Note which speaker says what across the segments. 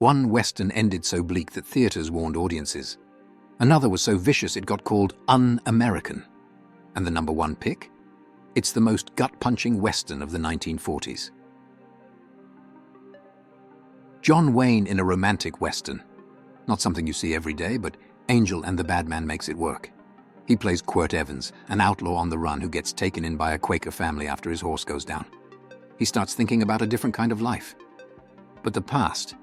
Speaker 1: One Western ended so bleak that theaters warned audiences. Another was so vicious it got called un-American. And the number one pick? It's the most gut-punching Western of the 1940s. John Wayne in a romantic Western. Not something you see every day, but Angel and the Badman makes it work. He plays Quirt Evans, an outlaw on the run who gets taken in by a Quaker family after his horse goes down. He starts thinking about a different kind of life. But the past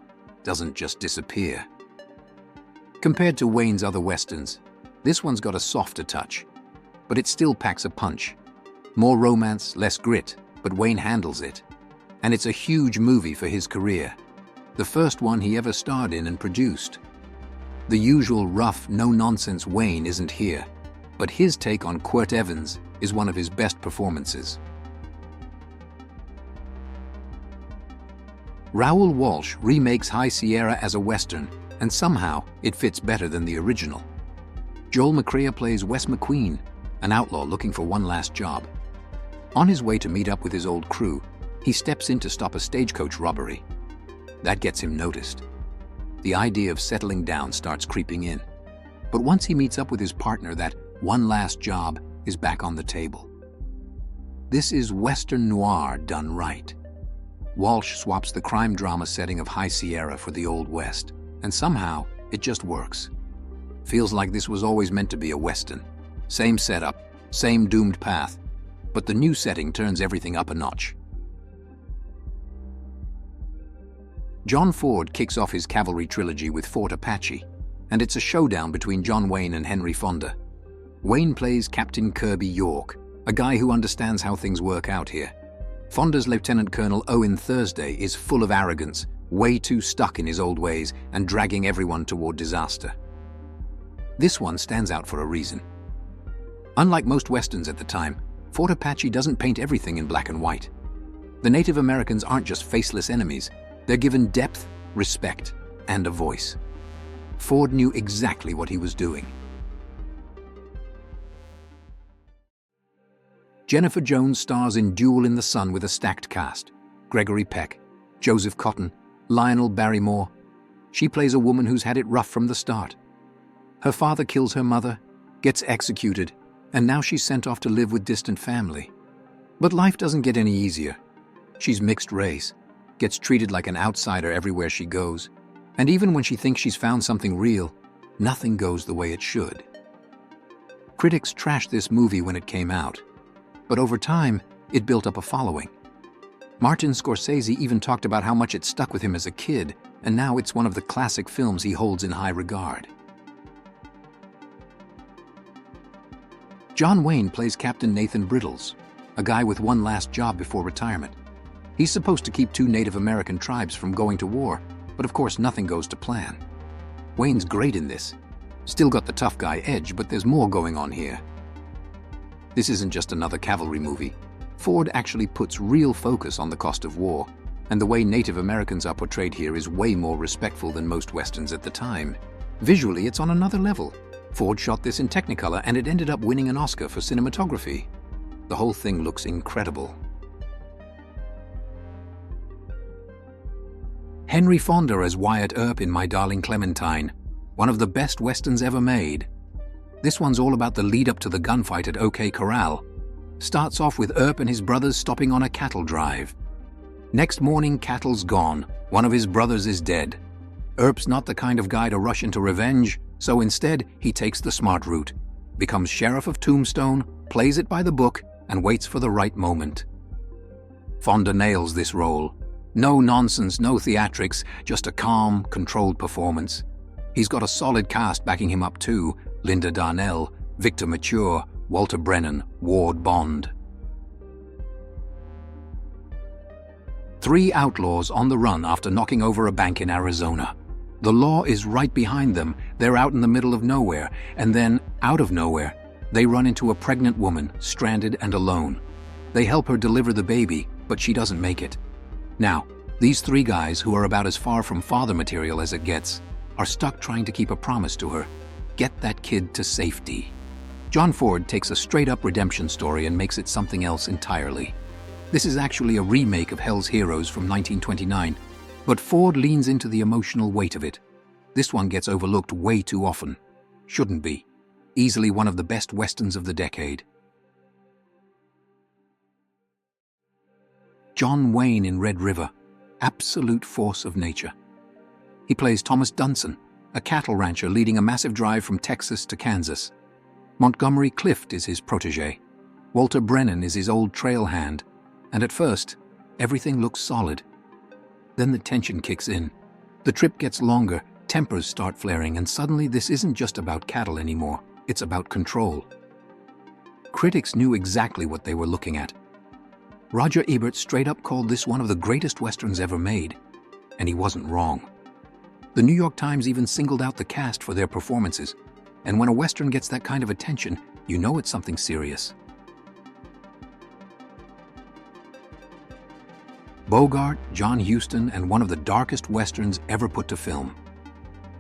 Speaker 1: doesn't just disappear. Compared to Wayne's other Westerns, this one's got a softer touch, but it still packs a punch. More romance, less grit, but Wayne handles it. And it's a huge movie for his career. The first one he ever starred in and produced. The usual rough, no-nonsense Wayne isn't here, but his take on Quirt Evans is one of his best performances. Raoul Walsh remakes High Sierra as a Western, and somehow it fits better than the original. Joel McCrea plays Wes McQueen, an outlaw looking for one last job. On his way to meet up with his old crew, he steps in to stop a stagecoach robbery. That gets him noticed. The idea of settling down starts creeping in. But once he meets up with his partner, that one last job is back on the table. This is Western noir done right. Walsh swaps the crime drama setting of High Sierra for the Old West, and somehow it just works. Feels like this was always meant to be a Western. Same setup, same doomed path, but the new setting turns everything up a notch. John Ford kicks off his cavalry trilogy with Fort Apache, and it's a showdown between John Wayne and Henry Fonda. Wayne plays Captain Kirby York, a guy who understands how things work out here. Fonda's Lieutenant Colonel Owen Thursday is full of arrogance, way too stuck in his old ways and dragging everyone toward disaster. This one stands out for a reason. Unlike most Westerns at the time, Fort Apache doesn't paint everything in black and white. The Native Americans aren't just faceless enemies, they're given depth, respect, and a voice. Ford knew exactly what he was doing. Jennifer Jones stars in Duel in the Sun with a stacked cast. Gregory Peck, Joseph Cotton, Lionel Barrymore. She plays a woman who's had it rough from the start. Her father kills her mother, gets executed, and now she's sent off to live with distant family. But life doesn't get any easier. She's mixed race, gets treated like an outsider everywhere she goes, and even when she thinks she's found something real, nothing goes the way it should. Critics trashed this movie when it came out, but over time, it built up a following. Martin Scorsese even talked about how much it stuck with him as a kid, and now it's one of the classic films he holds in high regard. John Wayne plays Captain Nathan Brittles, a guy with one last job before retirement. He's supposed to keep two Native American tribes from going to war, but of course nothing goes to plan. Wayne's great in this. Still got the tough guy edge, but there's more going on here. This isn't just another cavalry movie. Ford actually puts real focus on the cost of war, and the way Native Americans are portrayed here is way more respectful than most Westerns at the time. Visually, it's on another level. Ford shot this in Technicolor, and it ended up winning an Oscar for cinematography. The whole thing looks incredible. Henry Fonda as Wyatt Earp in My Darling Clementine, one of the best Westerns ever made. This one's all about the lead-up to the gunfight at OK Corral. Starts off with Earp and his brothers stopping on a cattle drive. Next morning, cattle's gone. One of his brothers is dead. Earp's not the kind of guy to rush into revenge, so instead, he takes the smart route, becomes sheriff of Tombstone, plays it by the book, and waits for the right moment. Fonda nails this role. No nonsense, no theatrics, just a calm, controlled performance. He's got a solid cast backing him up too: Linda Darnell, Victor Mature, Walter Brennan, Ward Bond. Three outlaws on the run after knocking over a bank in Arizona. The law is right behind them. They're out in the middle of nowhere, and then, out of nowhere, they run into a pregnant woman, stranded and alone. They help her deliver the baby, but she doesn't make it. Now, these three guys, who are about as far from father material as it gets, are stuck trying to keep a promise to her: get that kid to safety. John Ford takes a straight-up redemption story and makes it something else entirely. This is actually a remake of Hell's Heroes from 1929, But Ford leans into the emotional weight of it. This one gets overlooked way too often. Shouldn't be. Easily one of the best westerns of the decade. John Wayne in Red River, absolute force of nature. He plays Thomas Dunson, a cattle rancher leading a massive drive from Texas to Kansas. Montgomery Clift is his protege. Walter Brennan is his old trail hand. And at first, everything looks solid. Then the tension kicks in. The trip gets longer, tempers start flaring, and suddenly this isn't just about cattle anymore. It's about control. Critics knew exactly what they were looking at. Roger Ebert straight up called this one of the greatest westerns ever made, and he wasn't wrong. The New York Times even singled out the cast for their performances, and when a western gets that kind of attention, you know it's something serious. Bogart, John Huston, and one of the darkest westerns ever put to film.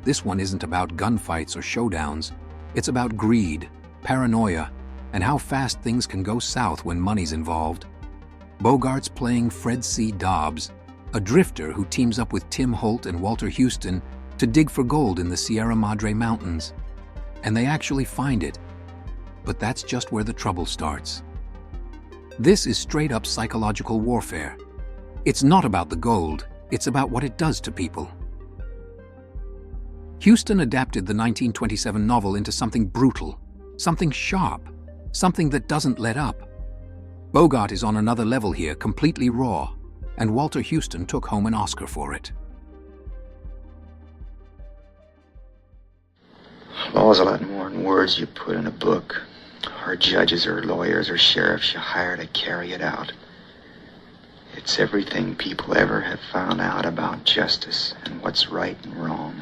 Speaker 1: This one isn't about gunfights or showdowns. It's about greed, paranoia, and how fast things can go south when money's involved. Bogart's playing Fred C. Dobbs, a drifter who teams up with Tim Holt and Walter Huston to dig for gold in the Sierra Madre Mountains. And they actually find it. But that's just where the trouble starts. This is straight-up psychological warfare. It's not about the gold, it's about what it does to people. Huston adapted the 1927 novel into something brutal, something sharp, something that doesn't let up. Bogart is on another level here, completely raw, and Walter Huston took home an Oscar for it.
Speaker 2: Law's a lot more than words you put in a book, or judges or lawyers or sheriffs you hire to carry it out. It's everything people ever have found out about justice and what's right and wrong.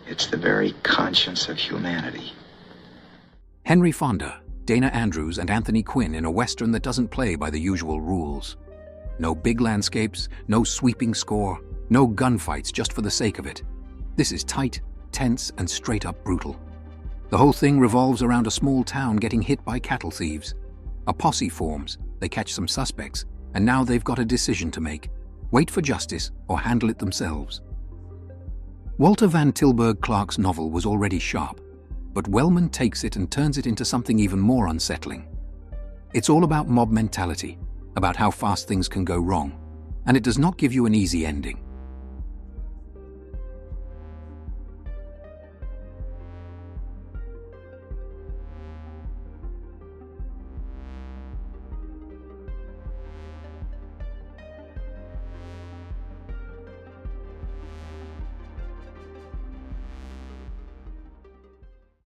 Speaker 2: It's the very conscience of humanity.
Speaker 1: Henry Fonda, Dana Andrews, and Anthony Quinn in a western that doesn't play by the usual rules. No big landscapes, no sweeping score, no gunfights just for the sake of it. This is tight, tense, and straight-up brutal. The whole thing revolves around a small town getting hit by cattle thieves. A posse forms, they catch some suspects, and now they've got a decision to make. Wait for justice or handle it themselves. Walter Van Tilburg Clark's novel was already sharp, but Wellman takes it and turns it into something even more unsettling. It's all about mob mentality, about how fast things can go wrong, and it does not give you an easy ending.